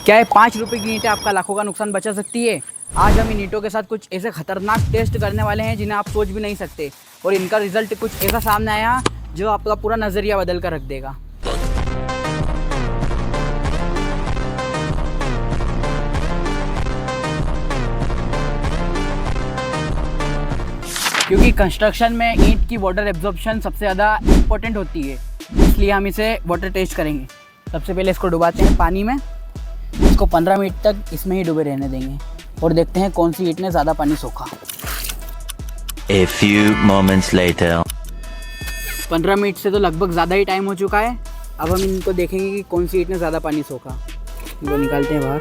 क्या है 5 रुपए की ईंटें आपका लाखों का नुकसान बचा सकती है। आज हम इन ईंटों के साथ कुछ ऐसे खतरनाक टेस्ट करने वाले हैं जिन्हें आप सोच भी नहीं सकते, और इनका रिजल्ट कुछ ऐसा सामने आया जो आपका पूरा नज़रिया बदल कर रख देगा। क्योंकि कंस्ट्रक्शन में ईंट की वाटर एब्जॉर्प्शन सबसे ज़्यादा इम्पोर्टेंट होती है, इसलिए हम इसे वाटर टेस्ट करेंगे। सबसे पहले इसको डुबाते हैं पानी में, इसको 15 मिनट तक इसमें ही डूबे रहने देंगे और देखते हैं कौन सी ईंट ने ज़्यादा पानी सोखा। A few moments later. 15 minute से तो लगभग ज़्यादा ही टाइम हो चुका है। अब हम इनको देखेंगे कि कौन सी ईंट ने ज़्यादा पानी सोखा। इनको निकालते हैं बाहर।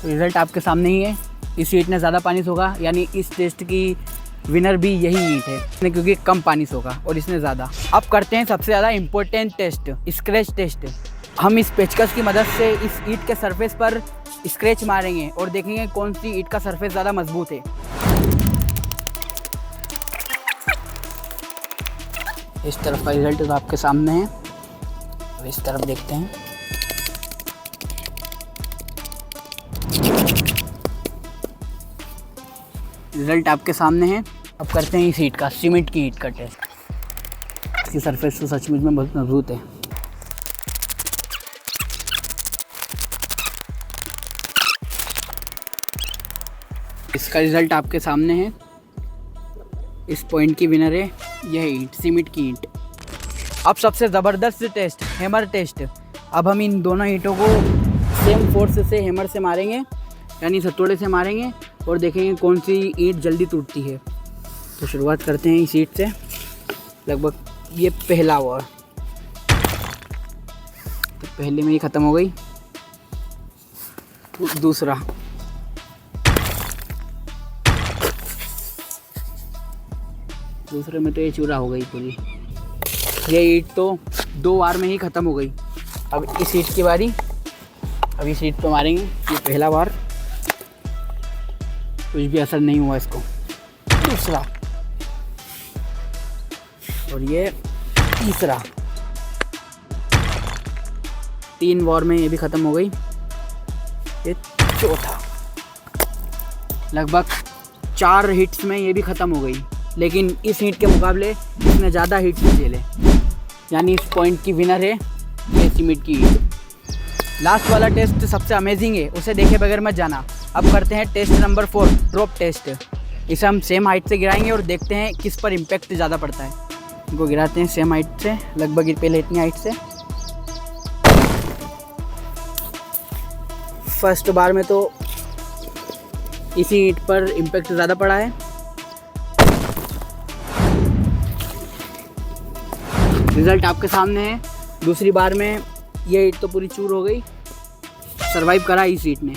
रिज़ल्ट आपके सामने ही है। इस ईंट ने ज़्यादा पानी सोखा, यानी इस टेस्ट की विनर भी यही ईंट है, इसने क्योंकि कम पानी सोखा और इसने ज़्यादा। अब करते हैं सबसे ज़्यादा इम्पोर्टेंट टेस्ट, स्क्रैच टेस्ट। हम इस पेचकस की मदद से इस ईंट के सरफेस पर स्क्रैच मारेंगे और देखेंगे कौन सी ईंट का सरफेस ज़्यादा मजबूत है। इस तरफ का रिजल्ट तो आपके सामने है, अब इस तरफ देखते हैं। रिजल्ट आपके सामने है। अब करते हैं इस ईंट का, सीमेंट की ईंट का टेस्ट। इसकी सरफेस तो सचमुच में बहुत मजबूत है। इसका रिजल्ट आपके सामने है। इस पॉइंट की विनर है यह ईंट, सीमेंट की ईंट। अब सबसे ज़बरदस्त टेस्ट, हैमर टेस्ट। अब हम इन दोनों ईंटों को सेम फोर्स से हैमर से मारेंगे, यानी हथौड़े से मारेंगे और देखेंगे कौन सी ईंट जल्दी टूटती है। तो शुरुआत करते हैं इस ईंट से। लगभग ये पहला हुआ, तो पहले में ही ख़त्म हो गई। दूसरा, दूसरे में तो ये चूरा हो गई पूरी। ये ईंट तो 2 बार में ही ख़त्म हो गई। अब इस ईंट की बारी। अब इस ईंट पे मारेंगे, ये पहला बार, कुछ भी असर नहीं हुआ इसको। दूसरा, और ये तीसरा। 3 वॉर में ये भी ख़त्म हो गई। ये चौथा, लगभग 4 हिट्स में ये भी ख़त्म हो गई। लेकिन इस हिट के मुकाबले इसने ज़्यादा हिट्स झेले, यानी इस पॉइंट की विनर है ये सीमेंट की ईंट। लास्ट वाला टेस्ट सबसे अमेजिंग है, उसे देखे बगैर मत जाना। अब करते हैं टेस्ट नंबर 4, ड्रॉप टेस्ट। इसे हम सेम हाइट से गिराएंगे और देखते हैं किस पर इम्पैक्ट ज़्यादा पड़ता है। इनको गिराते हैं सेम हाइट से, लगभग पहले इतनी हाइट से। फर्स्ट बार में तो इसी ईंट पर इम्पैक्ट ज़्यादा पड़ा है। रिज़ल्ट आपके सामने है। दूसरी बार में ये ईंट तो पूरी चूर हो गई, सरवाइव करा इस ईंट ने।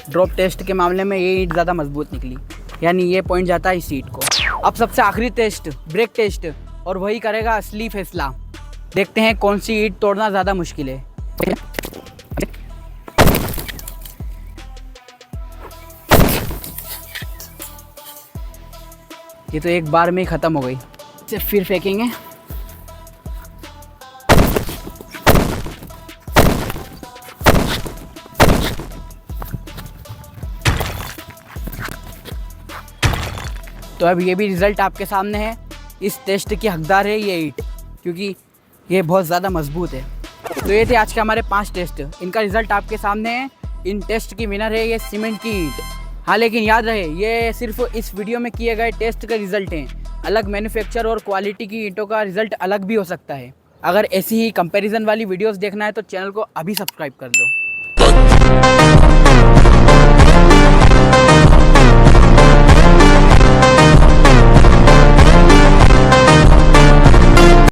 ड्रॉप टेस्ट के मामले में ये ईंट ज़्यादा मजबूत निकली, यानी ये पॉइंट जाता है इस ईंट को। अब सबसे आखिरी टेस्ट, ब्रेक टेस्ट, और वही करेगा असली फैसला। देखते हैं कौन सी ईंट तोड़ना ज़्यादा मुश्किल है। ये तो एक बार में ही ख़त्म हो गई। इसे फिर फेंकेंगे। तो अब ये भी रिज़ल्ट आपके सामने है। इस टेस्ट की हकदार है ये ईंट, क्योंकि ये बहुत ज़्यादा मजबूत है। तो ये थे आज के हमारे 5 टेस्ट। इनका रिज़ल्ट आपके सामने है। इन टेस्ट की विनर है ये सीमेंट की ईंट। हाँ, लेकिन याद रहे ये सिर्फ इस वीडियो में किए गए टेस्ट के रिज़ल्ट हैं। अलग मैन्युफैक्चर और क्वालिटी की ईंटों का रिज़ल्ट अलग भी हो सकता है। अगर ऐसी ही कंपैरिजन वाली वीडियोस देखना है तो चैनल को अभी सब्सक्राइब कर दो।